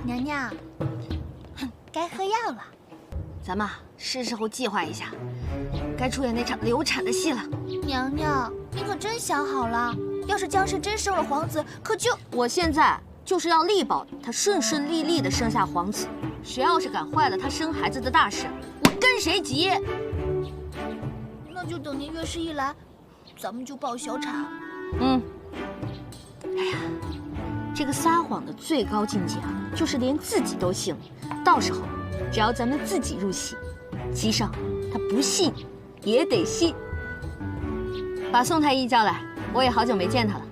娘娘，该喝药了。咱们是时候计划一下，该出演那场流产的戏了。娘娘，你可真想好了，要是江氏真生了皇子，可就……我现在就是要力保他顺顺利利的生下皇子，谁要是敢坏了他生孩子的大事，我跟谁急。那就等您月事一来，咱们就抱小产。哎呀，这个撒谎的最高境界啊，就是连自己都信了。到时候，只要咱们自己入戏，姬上他不信也得信。把宋太医叫来，我也好久没见他了，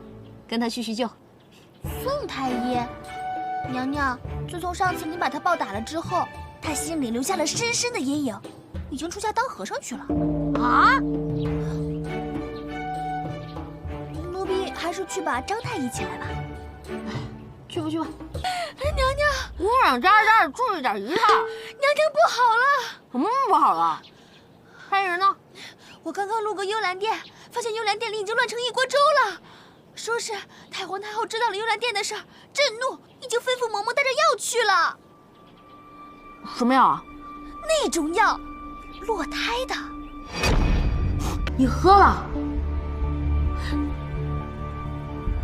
跟他叙叙旧。宋太医，娘娘，自从上次你把他暴打了之后，他心里留下了深深的阴影，已经出家当和尚去了。啊？奴婢还是去把张太医请来吧。去吧去吧。娘娘，姑娘家家注意点仪态。娘娘不好了！怎么不好了？太医人呢？我刚刚路过幽兰殿，发现幽兰殿里已经乱成一锅粥了。说是太皇太后知道了幽兰殿的事儿，震怒，已经吩咐嬷嬷带着药去了。什么药啊？那种药，落胎的。你喝了？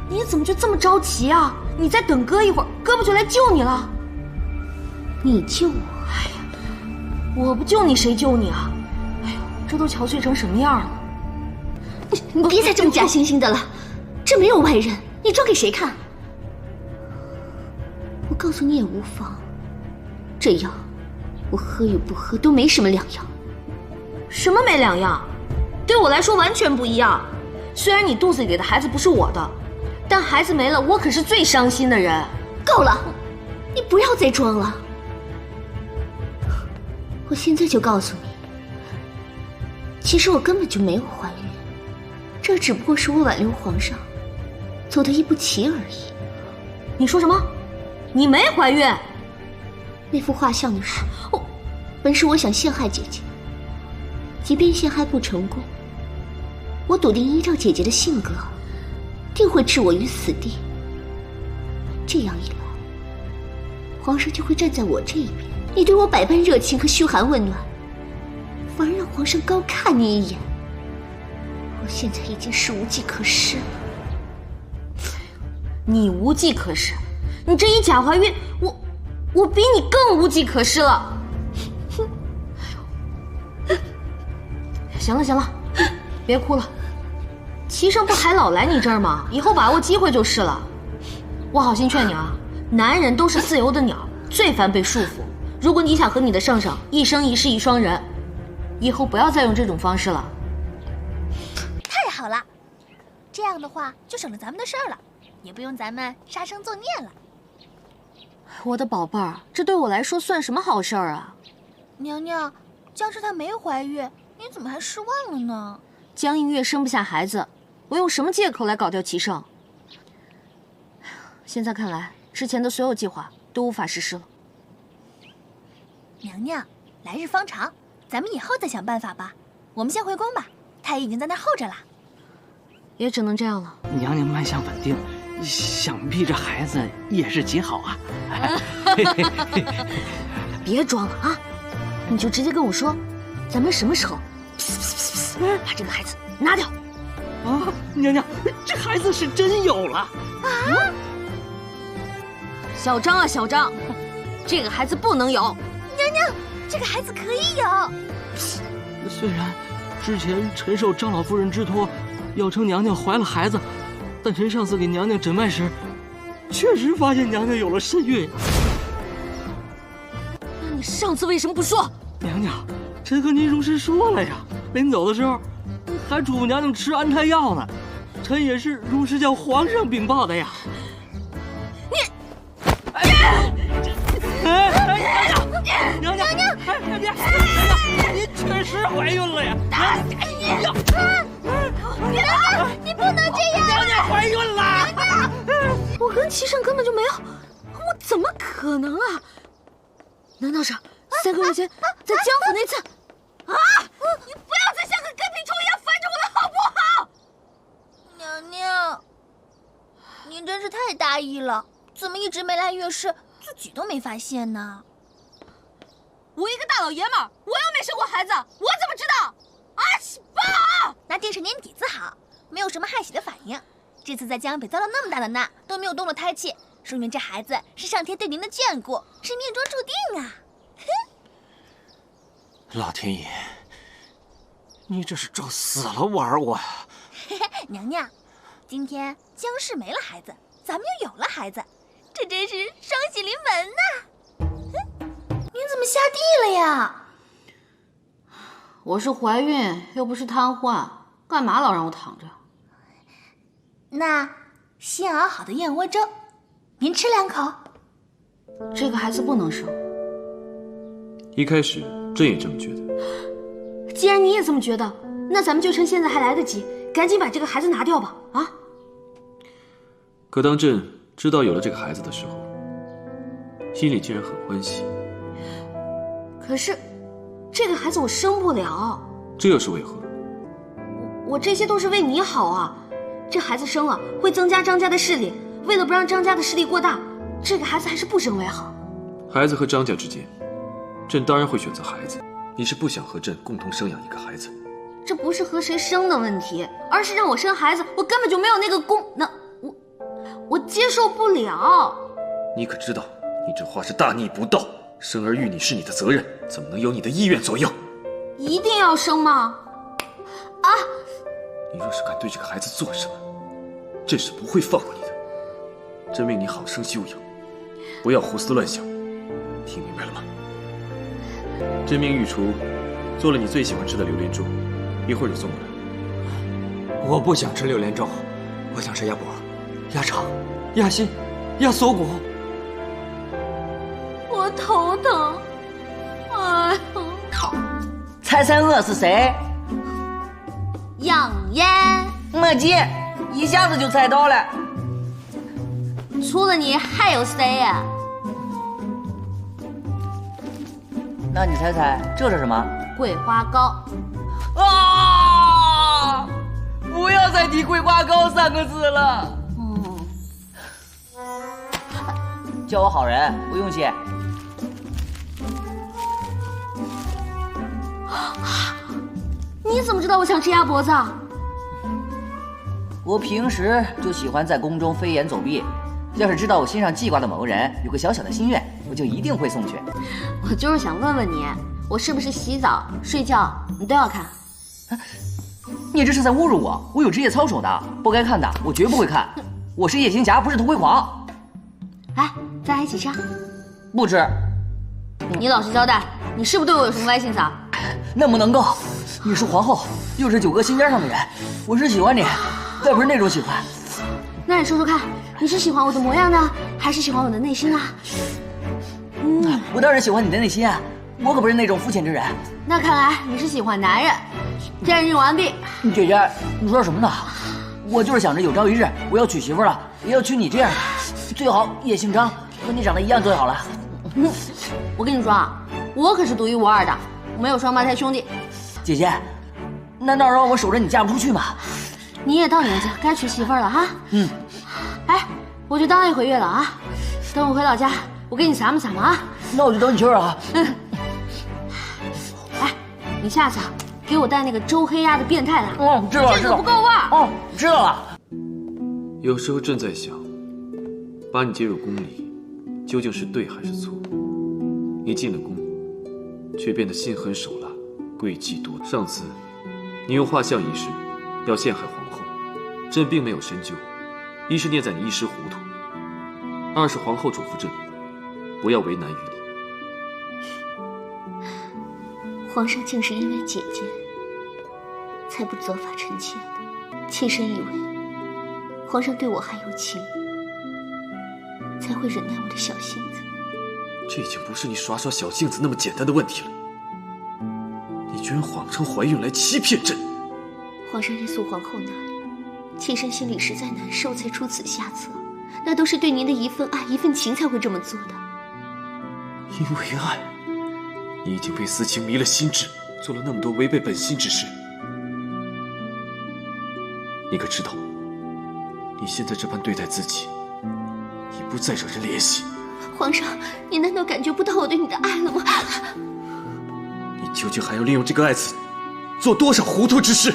你怎么就这么着急啊？你再等哥一会儿，哥不就来救你了？你救我？哎呀，我不救你谁救你啊？哎呦，这都憔悴成什么样了？你别再这么假惺惺的了，这没有外人，你装给谁看？我告诉你也无妨，这药我喝与不喝都没什么两样。什么没两样？对我来说完全不一样。虽然你肚子里的孩子不是我的，但孩子没了，我可是最伤心的人。够了，你不要再装了。我现在就告诉你，其实我根本就没有怀孕，这只不过是我挽留皇上走得一步棋而已。你说什么？你没怀孕？那幅画像的事，本是我想陷害姐姐，即便陷害不成功，我笃定依照姐姐的性格，定会置我于死地。这样一来，皇上就会站在我这一边，你对我百般热情和嘘寒问暖，反而让皇上高看你一眼。我现在已经是无计可施了。你无计可施？你这一假怀孕，我比你更无计可施了。行了行了，别哭了。齐胜不还老来你这儿吗？以后把握机会就是了。我好心劝你啊，男人都是自由的鸟，最烦被束缚。如果你想和你的圣上一生一世一双人，以后不要再用这种方式了。太好了，这样的话就省了咱们的事儿了，也不用咱们杀生作孽了。我的宝贝儿，这对我来说算什么好事儿啊？娘娘，江氏她没怀孕，你怎么还失望了呢？江映月生不下孩子，我用什么借口来搞掉齐胜？现在看来，之前的所有计划都无法实施了。娘娘，来日方长，咱们以后再想办法吧。我们先回宫吧，太医已经在那儿候着了。也只能这样了。娘娘脉象稳定，想必这孩子也是极好啊。别装了啊！你就直接跟我说，咱们什么时候把这个孩子拿掉？啊，娘娘，这孩子是真有了啊！小张啊，小张，这个孩子不能有。娘娘，这个孩子可以有。虽然之前臣受张老夫人之托，要称娘娘怀了孩子，但臣上次给娘娘诊脉时，确实发现娘娘有了身孕。那你上次为什么不说？娘娘，臣和您如实说了呀，临走的时候还嘱咐娘娘吃安胎药呢，臣也是如实向皇上禀报的呀。娘娘，您确实怀孕了呀！打死你！娘娘，你不能这样！娘娘怀孕了！我跟齐胜根本就没有，我怎么可能啊？难道是3个月前在江府那次？啊！你不要再像个跟屁虫一样烦着我了，好不好？娘娘，您真是太大意了，怎么一直没来月事，自己都没发现呢。我一个大老爷们儿，我又没生过孩子，我怎么知道？阿西爸！那定是您底子好，没有什么害喜的反应。这次在江北遭了那么大的难，都没有动了胎气，说明这孩子是上天对您的眷顾，是命中注定啊！老天爷，你这是找死了玩我呀！娘娘，今天江氏没了孩子，咱们又有了孩子，这真是双喜临门呐！您怎么下地了呀？我是怀孕，又不是瘫痪，干嘛老让我躺着？那新熬好的燕窝粥，您吃2口。这个孩子不能生。一开始朕也这么觉得。既然你也这么觉得，那咱们就趁现在还来得及，赶紧把这个孩子拿掉吧！啊！可当朕知道有了这个孩子的时候，心里竟然很欢喜。可是，这个孩子我生不了。这又是为何？我这些都是为你好啊！这孩子生了会增加张家的势力，为了不让张家的势力过大，这个孩子还是不生为好。孩子和张家之间，朕当然会选择孩子。你是不想和朕共同生养一个孩子？这不是和谁生的问题，而是让我生孩子，我根本就没有那个功能，我接受不了。你可知道，你这话是大逆不道。生儿育女是你的责任，怎么能由你的意愿左右？一定要生吗？啊！你若是敢对这个孩子做什么，朕是不会放过你的。朕命你好生休养，不要胡思乱想，听明白了吗？朕命御厨做了你最喜欢吃的榴莲粥，一会儿就送过来。我不想吃榴莲粥，我想吃鸭脖、鸭肠、鸭心、鸭锁骨。我头疼。哎呦！猜猜我是谁？杨烟。没急，一下子就猜到了。除了你还有谁呀？那你猜猜这是什么？桂花糕。啊！不要再提桂花糕3个字了。叫我好人，不用谢。你怎么知道我想吃鸭脖子啊？我平时就喜欢在宫中飞檐走壁，要是知道我心上记挂的某个人有个小小的心愿，我就一定会送去。我就是想问问你，我是不是洗澡、睡觉你都要看？你这是在侮辱我！我有职业操守的，不该看的我绝不会看。我是夜行侠，不是偷窥狂。来，咱俩一起吃。不吃。你老实交代，你是不是对我有什么歪心思啊？那么能够，你是皇后，又是9个心尖上的人，我是喜欢你，但不是那种喜欢。那你说说看，你是喜欢我的模样呢，还是喜欢我的内心啊？我当然喜欢你的内心啊，我可不是那种肤浅之人。那看来你是喜欢男人。鉴定完毕。姐姐，你说什么呢？我就是想着有朝一日我要娶媳妇了，也要娶你这样的，最好也姓张，和你长得一样最好了。我跟你说啊，我可是独一无二的，没有双胞胎兄弟。姐姐，难道让我守着你嫁不出去吗？你也到年纪该娶媳妇了哈。哎，我就当一回月了啊。等我回老家，我给你撒么撒么啊。那我就等你气儿啊。哎，你下次啊，给我带那个周黑鸭的变态来。知道了，知道了。不够味儿。知道了。有时候朕在想，把你接入宫里，究竟是对还是错？你进了宫，却变得心狠手辣，诡计多。上次，你用画像一事要陷害皇后，朕并没有深究，一是念在你一时糊涂，二是皇后嘱咐朕，不要为难于你。皇上竟是因为姐姐，才不责罚臣妾的。妾身以为，皇上对我还有情，才会忍耐我的小性子。这已经不是你耍耍小性子那么简单的问题了。你居然谎称怀孕来欺骗朕！皇上认素皇后那里，妾身心里实在难受，才出此下策。那都是对您的一份爱、一份情才会这么做的。因为爱，你已经被私情迷了心智，做了那么多违背本心之事。你可知道，你现在这般对待自己，已不再惹人怜惜。皇上，你难道感觉不到我对你的爱了吗？你究竟还要利用这个爱子做多少糊涂之事？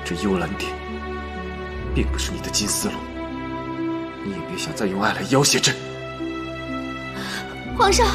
这幽兰殿并不是你的金丝笼，你也别想再用爱来要挟朕。皇上。